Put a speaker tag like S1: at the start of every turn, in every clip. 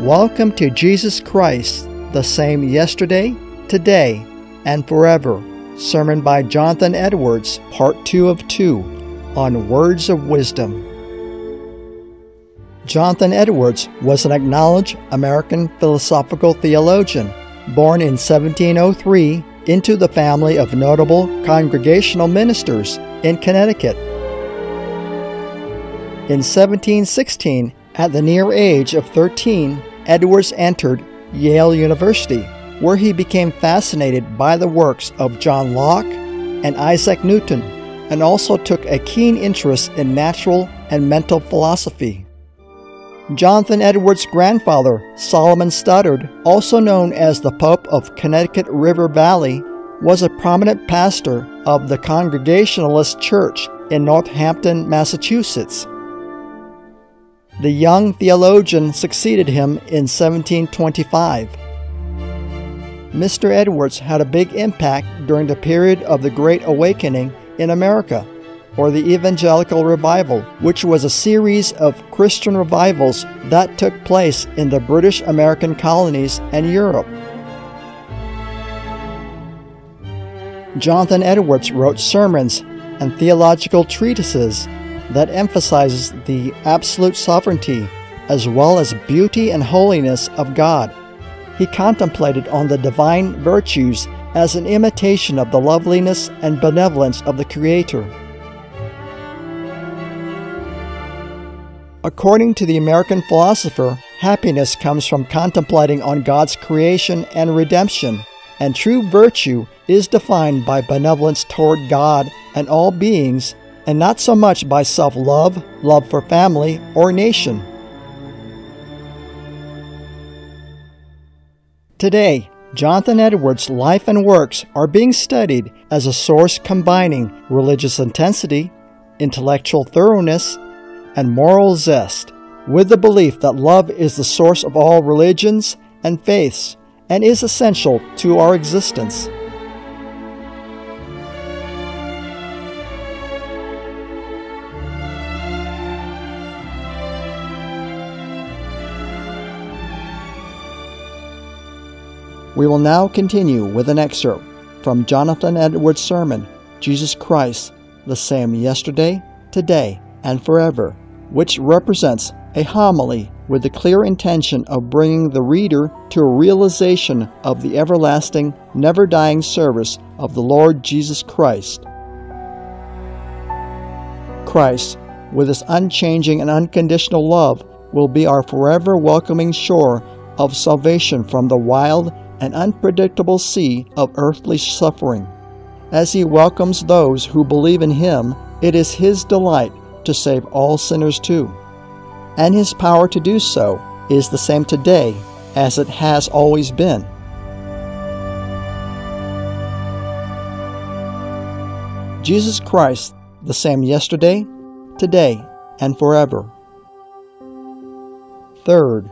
S1: Welcome to Jesus Christ, the same yesterday, today, and forever. Sermon by Jonathan Edwards, Part 2 of 2, on Words of Wisdom. Jonathan Edwards was an acknowledged American philosophical theologian, born in 1703 into the family of notable Congregational ministers in Connecticut. In 1716, at the near age of 13, Edwards entered Yale University, where he became fascinated by the works of John Locke and Isaac Newton, and also took a keen interest in natural and mental philosophy. Jonathan Edwards' grandfather, Solomon Stoddard, also known as the Pope of Connecticut River Valley, was a prominent pastor of the Congregationalist Church in Northampton, Massachusetts. The young theologian succeeded him in 1725. Mr. Edwards had a big impact during the period of the Great Awakening in America, or the Evangelical Revival, which was a series of Christian revivals that took place in the British American colonies and Europe. Jonathan Edwards wrote sermons and theological treatises that emphasizes the absolute sovereignty as well as beauty and holiness of God. He contemplated on the divine virtues as an imitation of the loveliness and benevolence of the Creator. According to the American philosopher, happiness comes from contemplating on God's creation and redemption, and true virtue is defined by benevolence toward God and all beings, and not so much by self-love, love for family, or nation. Today, Jonathan Edwards' life and works are being studied as a source combining religious intensity, intellectual thoroughness, and moral zest, with the belief that love is the source of all religions and faiths and is essential to our existence. We will now continue with an excerpt from Jonathan Edwards' sermon, Jesus Christ, the same yesterday, today, and forever, which represents a homily with the clear intention of bringing the reader to a realization of the everlasting, never-dying service of the Lord Jesus Christ. Christ, with His unchanging and unconditional love, will be our forever welcoming shore of salvation from the wild and unpredictable sea of earthly suffering. As He welcomes those who believe in Him, it is His delight to save all sinners too. And His power to do so is the same today as it has always been. Jesus Christ, the same yesterday, today, and forever. Third,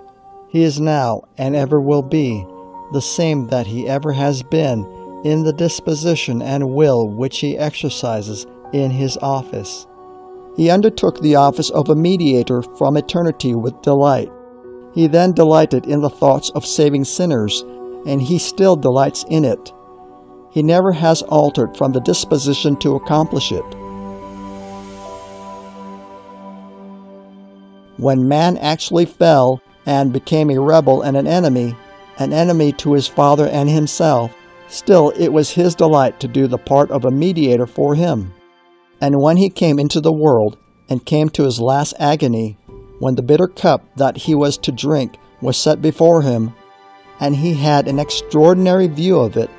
S1: He is now and ever will be the same that He ever has been in the disposition and will which He exercises in His office. He undertook the office of a mediator from eternity with delight. He then delighted in the thoughts of saving sinners, and He still delights in it. He never has altered from the disposition to accomplish it. When man actually fell and became a rebel and an enemy to his Father and himself, still it was His delight to do the part of a mediator for him. And when He came into the world and came to His last agony, when the bitter cup that He was to drink was set before Him, and He had an extraordinary view of it,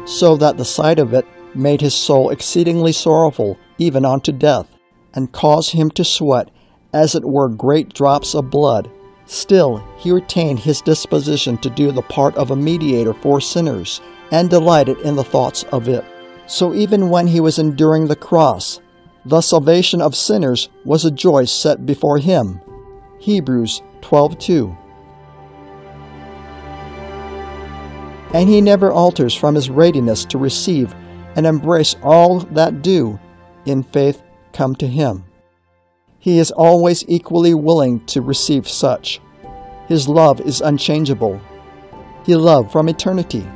S1: so that the sight of it made His soul exceedingly sorrowful, even unto death, and caused Him to sweat as it were great drops of blood, still He retained His disposition to do the part of a mediator for sinners, and delighted in the thoughts of it. So even when He was enduring the cross, the salvation of sinners was a joy set before Him. Hebrews 12:2. And He never alters from His readiness to receive and embrace all that do, in faith, come to Him. He is always equally willing to receive such. His love is unchangeable. He loved from eternity.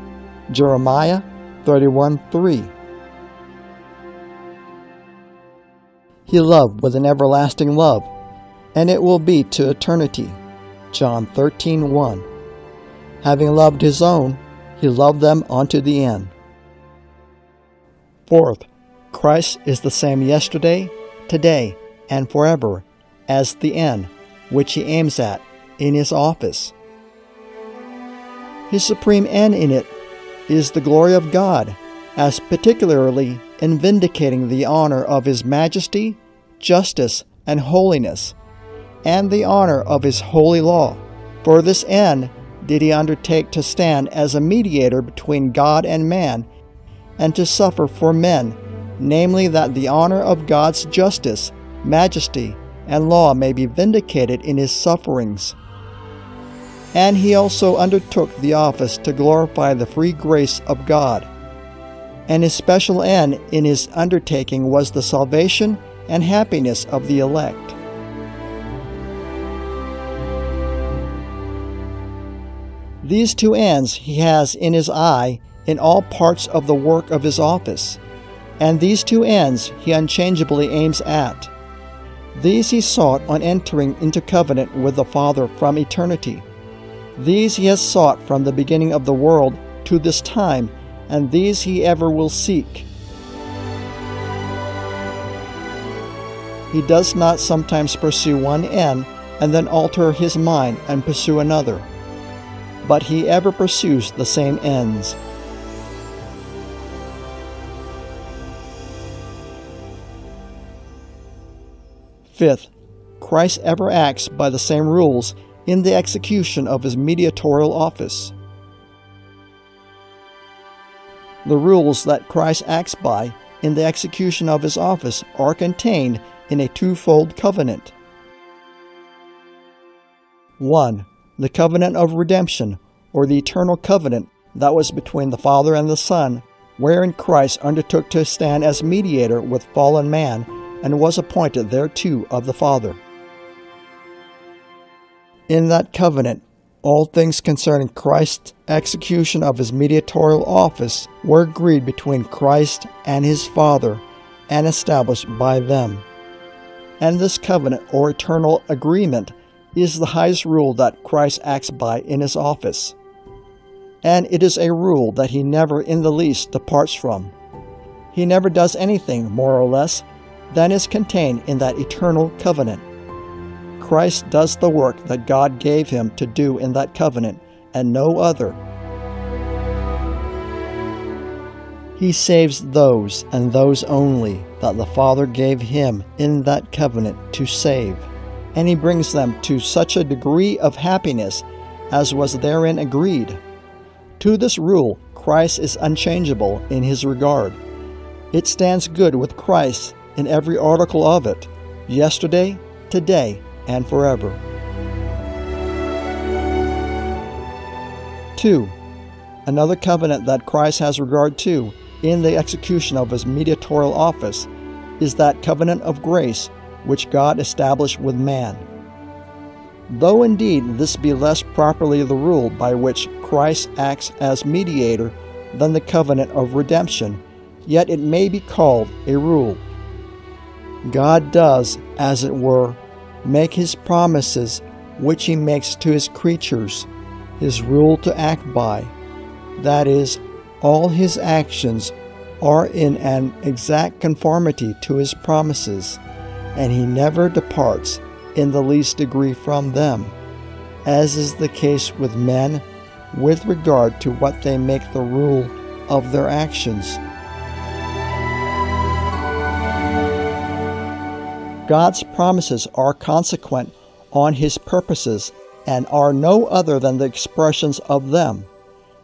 S1: Jeremiah 31:3. He loved with an everlasting love, and it will be to eternity. John 13:1. Having loved his own, he loved them unto the end. Fourth, Christ is the same yesterday, today, and forever as the end, which he aims at in his office. His supreme end in it is the glory of God, as particularly in vindicating the honor of his majesty, justice, and holiness, and the honor of his holy law. For this end did he undertake to stand as a mediator between God and man, and to suffer for men, namely that the honor of God's justice, majesty, and law may be vindicated in his sufferings. And he also undertook the office to glorify the free grace of God. And his special end in his undertaking was the salvation and happiness of the elect. These two ends he has in his eye in all parts of the work of his office, and these two ends he unchangeably aims at. These he sought on entering into covenant with the Father from eternity. These he has sought from the beginning of the world to this time, and these he ever will seek. He does not sometimes pursue one end and then alter his mind and pursue another, but he ever pursues the same ends. Fifth, Christ ever acts by the same rules in the execution of his mediatorial office. The rules that Christ acts by in the execution of his office are contained in a twofold covenant. 1. The covenant of redemption, or the eternal covenant that was between the Father and the Son, wherein Christ undertook to stand as mediator with fallen man, and was appointed thereto of the Father. In that covenant, all things concerning Christ's execution of his mediatorial office were agreed between Christ and his Father, and established by them. And this covenant or eternal agreement is the highest rule that Christ acts by in his office. And it is a rule that he never in the least departs from. He never does anything more or less than is contained in that eternal covenant. Christ does the work that God gave him to do in that covenant, and no other. He saves those and those only that the Father gave him in that covenant to save, and he brings them to such a degree of happiness as was therein agreed. To this rule, Christ is unchangeable in his regard. It stands good with Christ in every article of it, yesterday, today, and forever. 2. Another covenant that Christ has regard to in the execution of his mediatorial office is that covenant of grace which God established with man. Though indeed this be less properly the rule by which Christ acts as mediator than the covenant of redemption, yet it may be called a rule. God does, as it were, make his promises which he makes to his creatures his rule to act by. That is, all his actions are in an exact conformity to his promises, and he never departs in the least degree from them, as is the case with men with regard to what they make the rule of their actions. God's promises are consequent on his purposes and are no other than the expressions of them,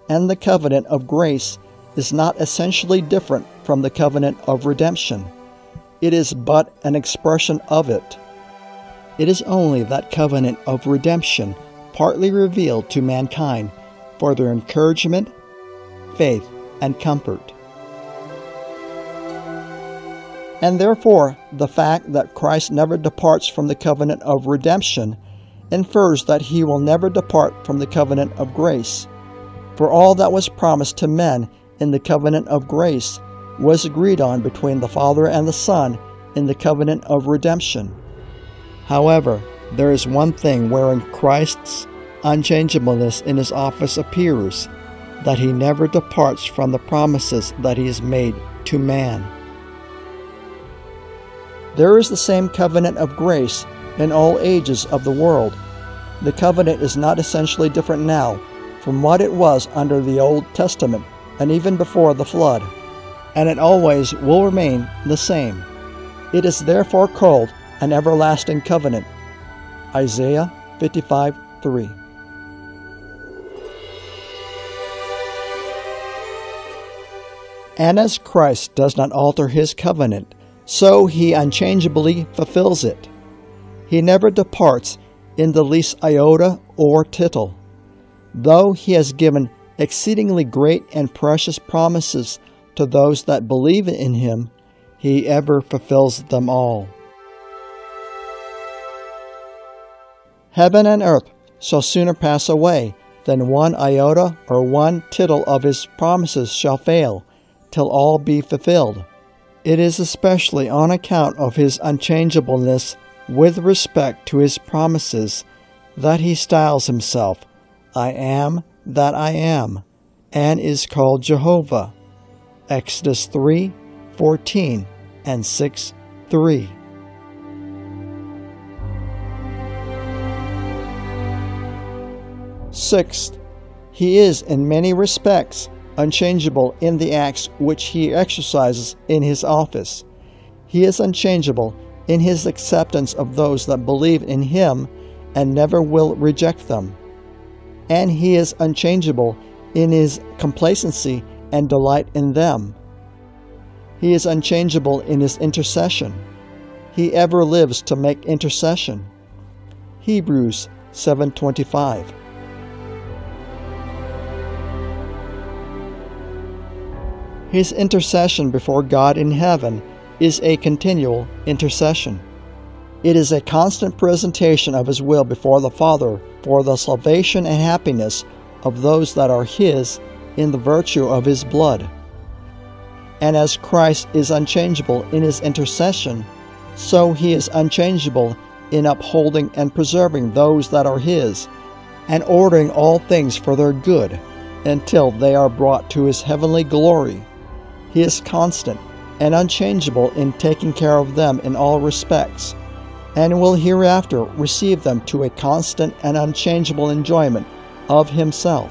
S1: and the covenant of grace is not essentially different from the covenant of redemption. It is but an expression of it. It is only that covenant of redemption partly revealed to mankind for their encouragement, faith, and comfort. And therefore, the fact that Christ never departs from the covenant of redemption infers that he will never depart from the covenant of grace. For all that was promised to men in the covenant of grace was agreed on between the Father and the Son in the covenant of redemption. However, there is one thing wherein Christ's unchangeableness in his office appears, that he never departs from the promises that he has made to man. There is the same covenant of grace in all ages of the world. The covenant is not essentially different now from what it was under the Old Testament and even before the flood, and it always will remain the same. It is therefore called an everlasting covenant. Isaiah 55:3. And as Christ does not alter his covenant, so he unchangeably fulfills it. He never departs in the least iota or tittle. Though he has given exceedingly great and precious promises to those that believe in him, he ever fulfills them all. Heaven and earth shall sooner pass away than one iota or one tittle of his promises shall fail, till all be fulfilled. It is especially on account of his unchangeableness with respect to his promises that he styles himself, I am that I am, and is called Jehovah. Exodus 3:14 and 6:3. Sixth, he is in many respects unchangeable in the acts which he exercises in his office. He is unchangeable in his acceptance of those that believe in him and never will reject them. And he is unchangeable in his complacency and delight in them. He is unchangeable in his intercession. He ever lives to make intercession. Hebrews 7:25. His intercession before God in heaven is a continual intercession. It is a constant presentation of his will before the Father for the salvation and happiness of those that are his in the virtue of his blood. And as Christ is unchangeable in his intercession, so he is unchangeable in upholding and preserving those that are his, and ordering all things for their good, until they are brought to his heavenly glory. He is constant and unchangeable in taking care of them in all respects, and will hereafter receive them to a constant and unchangeable enjoyment of himself.